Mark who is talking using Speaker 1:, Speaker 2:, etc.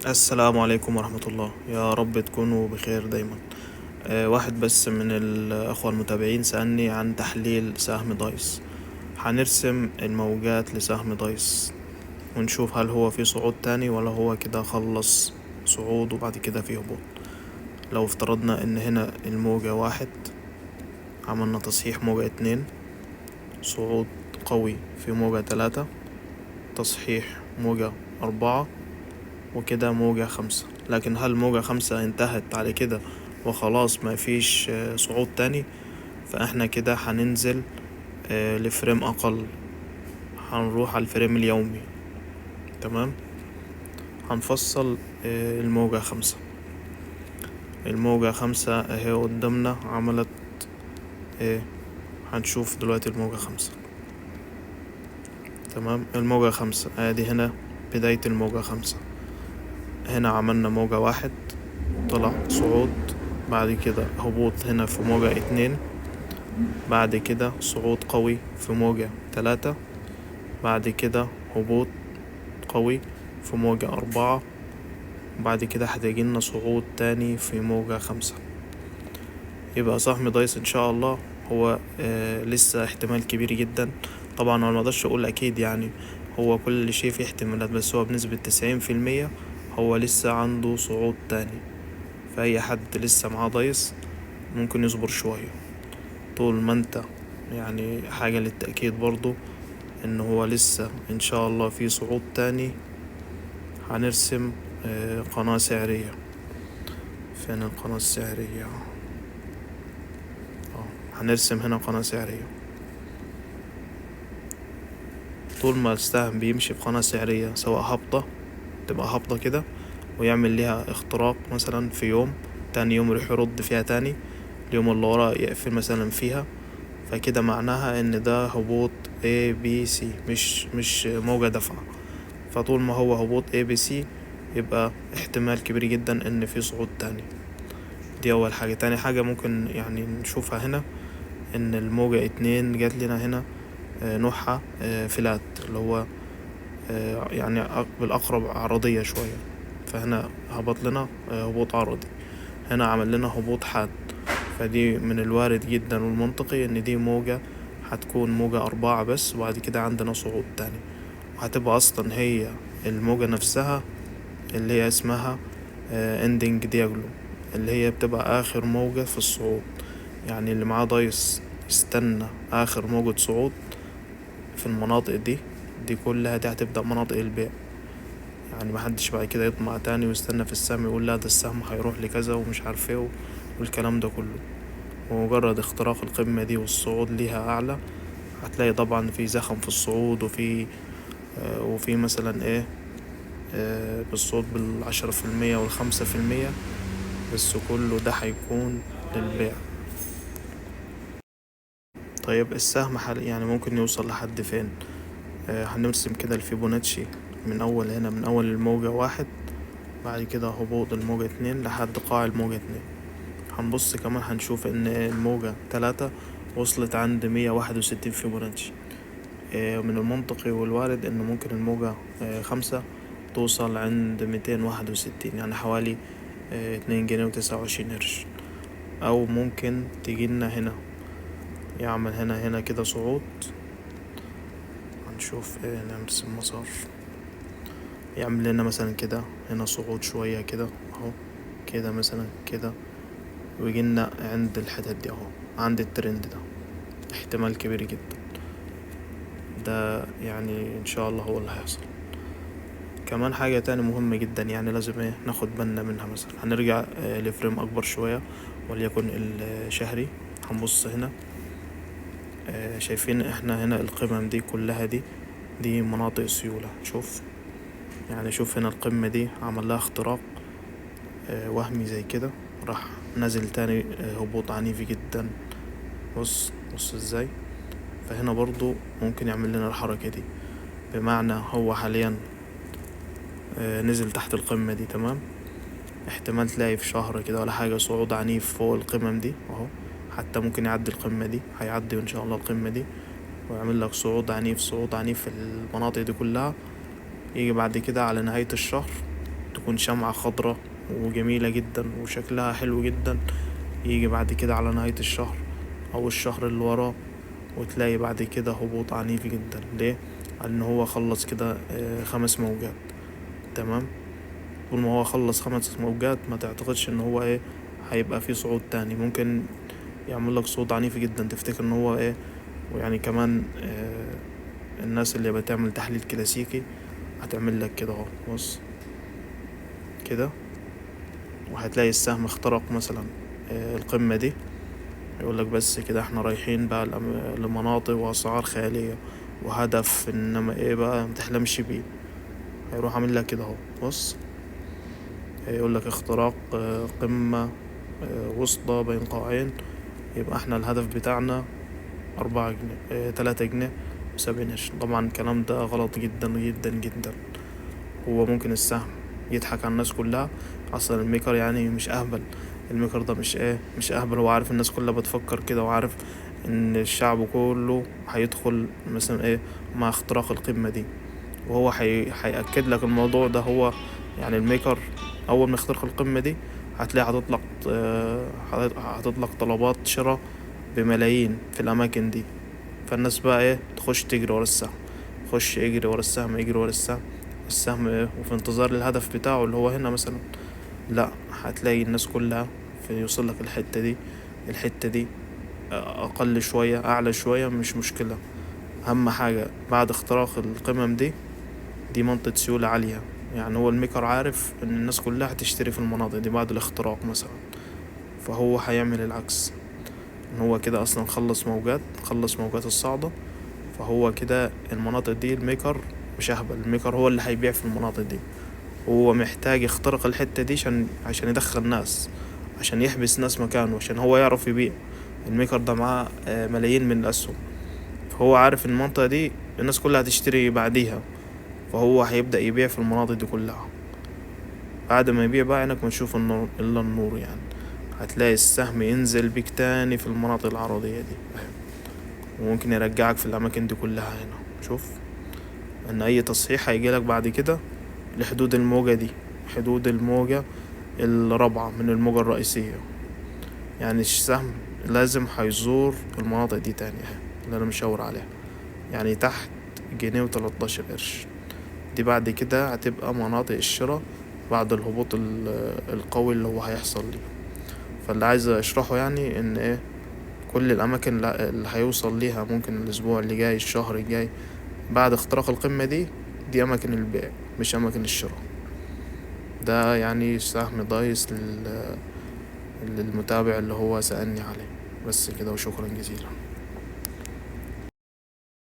Speaker 1: السلام عليكم ورحمة الله، يا رب تكونوا بخير دايما. واحد بس من الأخوة المتابعين سألني عن تحليل سهم دايس. هنرسم الموجات لسهم دايس ونشوف هل هو في صعود تاني ولا هو كده خلص صعود وبعد كده فيه هبوط. لو افترضنا ان هنا الموجة واحد، عملنا تصحيح موجة اتنين، صعود قوي في موجة تلاتة، تصحيح موجة أربعة، وكده موجة خمسة. لكن هل موجة خمسة انتهت على كده وخلاص ما فيش صعود تاني؟ فاحنا كده هننزل لفريم اقل، هنروح على الفريم اليومي. تمام، هنفصل الموجة خمسة. الموجة خمسة اهي قدامنا عملت ايه، هنشوف دلوقتي الموجة خمسة. تمام، الموجة خمسة ادي هنا بداية الموجة خمسة. هنا عملنا موجة واحد، طلع صعود، بعد كده هبوط هنا في موجة اتنين، بعد كده صعود قوي في موجة تلاتة، بعد كده هبوط قوي في موجة أربعة، وبعد كده هتجيلنا صعود تاني في موجة خمسة. يبقى سهم دايس إن شاء الله هو لسه احتمال كبير جدا. طبعا أنا مقدرش أقول أكيد، يعني هو كل شيء فيه احتمالات، بس هو بنسبة 90% هو لسه عنده صعود تاني. فأي حد لسه معاه دايس ممكن يصبر شوية. طول ما انت يعني حاجة للتأكيد برضو ان هو لسه ان شاء الله في صعود تاني، هنرسم قناة سعرية. فين القناة السعرية؟ هنرسم هنا قناة سعرية. طول ما السهم بيمشي في قناة سعرية، سواء هابطة تبقى هابطة كده ويعمل ليها اختراق مثلا في يوم، تاني يوم يروح يرد فيها تاني، اليوم اللي وراه يقفل مثلا فيها، فكده معناها ان ده هبوط ABC، مش موجة دفعة. فطول ما هو هبوط ABC يبقى احتمال كبير جدا ان في صعود تاني. دي اول حاجة. تاني حاجة ممكن يعني نشوفها هنا ان الموجة اتنين جات لنا هنا نوعها فلات، اللي هو يعني بالاقرب عرضية شوية. فهنا هبط لنا هبوط عرضي، هنا عمل لنا هبوط حاد. فدي من الوارد جدا والمنطقي ان دي موجة هتكون موجة أربعة بس، وبعد كده عندنا صعود تاني، وهتبقى أصلا هي الموجة نفسها اللي هي اسمها اندنج دياجلو، اللي هي بتبقى آخر موجة في الصعود. يعني اللي معاه دايس يستنى آخر موجة صعود في المناطق دي كلها، دي هتبدأ مناطق البيع. يعني محدش بعد كده يطمع تاني ويستنى في السهم يقول لا ده السهم هيروح لكذا ومش عارف ايه والكلام ده كله. ومجرد اختراق القمة دي والصعود ليها أعلى، هتلاقي طبعا في زخم في الصعود، وفي مثلا ايه بالصعود بال10% وال5%، بس كله ده هيكون للبيع. طيب السهم يعني ممكن يوصل لحد فين؟ هنرسم كده الفيبوناتشي من أول هنا، من أول الموجة واحد، بعد كده هبوط الموجة اتنين لحد قاع الموجة اتنين. هنبص كمان هنشوف ان الموجة تلاتة وصلت عند 161 فيبوناتشي. من المنطقي والوارد ان ممكن الموجة خمسة توصل عند 261، يعني حوالي 2 جنيه و29 قرش. او ممكن تجيلنا هنا، يعمل هنا كده صعود. هنشوف نرسم مسار، يعمل لنا مثلا كده هنا صعود شوية كده اهو، كده مثلا كده، ويجينا عند الحتت دي اهو، عند الترند ده. احتمال كبير جدا ده، يعني ان شاء الله هو اللي هيحصل. كمان حاجة تاني مهمة جدا، يعني لازم ناخد بالنا منها. مثلا هنرجع لفريم اكبر شوية وليكن الشهري. هنبص هنا شايفين احنا هنا القمم دي كلها دي مناطق سيولة. شوف يعني، شوف هنا القمة دي عمل لها اختراق وهمي زي كده، راح نزل تاني هبوط عنيف جدا. بص ازاي. فهنا برضو ممكن يعمل لنا الحركة دي، بمعنى هو حاليا نزل تحت القمة دي. تمام، احتمال تلاقي في شهر كده ولا حاجة صعود عنيف فوق القمم دي اهو، حتى ممكن يعدي القمة دي، هيعدي ان شاء الله القمة دي ويعمل لك صعود عنيف في المناطق دي كلها. يجي بعد كده على نهاية الشهر تكون شمعة خضرة وجميلة جدا وشكلها حلو جدا. يجي بعد كده على نهاية الشهر أو الشهر اللي وراه وتلاقي بعد كده هبوط عنيف جدا. ليه؟ لأن هو خلص كده 5 موجات. تمام. طول ما هو خلص 5 موجات ما تعتقدش ان هو هيبقى فيه صعود تاني. ممكن يعمل لك صعود عنيف جدا تفتكر ان هو ويعني كمان الناس اللي بتعمل تحليل كلاسيكي هتعمل لك كده اهو. بص كده، وهتلاقي السهم اخترق مثلا القمة دي. يقول لك بس كده احنا رايحين بقى لمناطق واسعار خيالية وهدف انما بقى متحلمش بيه. هيروح عامل لك كده اهو. بص يقول لك اختراق قمة وسطى بين قاعين. يبقى احنا الهدف بتاعنا 4 جنيه 3 جنيه و70 قرش. طبعا الكلام ده غلط جدا جدا جدا. هو ممكن السهم يضحك على الناس كلها. اصلا الميكر يعني مش اهبل. الميكر ده مش اهبل. هو عارف الناس كلها بتفكر كده، وعارف ان الشعب كله هيدخل مثلا مع اختراق القمة دي. وهو هيأكد لك الموضوع ده. هو يعني الميكر اول ما يخترق القمة دي هتلاقي هتطلق طلبات شراء بملايين في الاماكن دي. فالناس بقى تخش تجري ورا السهم، خش يجري ورا السهم، يجري ورا السهم وفي انتظار الهدف بتاعه اللي هو هنا مثلا. لا، هتلاقي الناس كلها يوصل لك الحتة دي اقل شوية اعلى شوية مش مشكلة. اهم حاجة بعد اختراق القمم دي منطقة سيولة عالية. يعني هو الميكر عارف ان الناس كلها هتشتري في المناطق دي بعد الاختراق مثلا. فهو هيعمل العكس. ان هو كده اصلا خلص موجات الصعدة. فهو كده المناطق دي الميكر مش اهبل. الميكر هو اللي هيبيع في المناطق دي. هو محتاج يخترق الحتة دي عشان يدخل ناس، عشان يحبس ناس مكانه، عشان هو يعرف يبيع. الميكر ده معاه ملايين من الاسهم. فهو عارف المنطقة دي الناس كلها هتشتري بعديها. فهو هيبدأ يبيع في المناطق دي كلها. بعد ما يبيع بقى عينك ما تشوف النور الا النور يعني. هتلاقي السهم ينزل بيك تاني في المناطق العرضية دي. وممكن يرجعك في الأماكن دي كلها. هنا شوف ان اي تصحيح هيجيلك بعد كده لحدود الموجة دي، حدود الموجة الرابعة من الموجة الرئيسية. يعني السهم لازم هيزور المناطق دي تاني اللي انا مشاور عليها. يعني تحت 1.13 قرش دي بعد كده هتبقى مناطق الشراء بعد الهبوط القوي اللي هو هيحصل لي. فاللي عايز اشرحه يعني ان كل الاماكن اللي هيوصل ليها ممكن الاسبوع اللي جاي الشهر الجاي بعد اختراق القمة دي اماكن البيع مش اماكن الشراء. ده يعني سهم دايس للمتابع اللي هو سألني عليه. بس كده وشكرا جزيلا.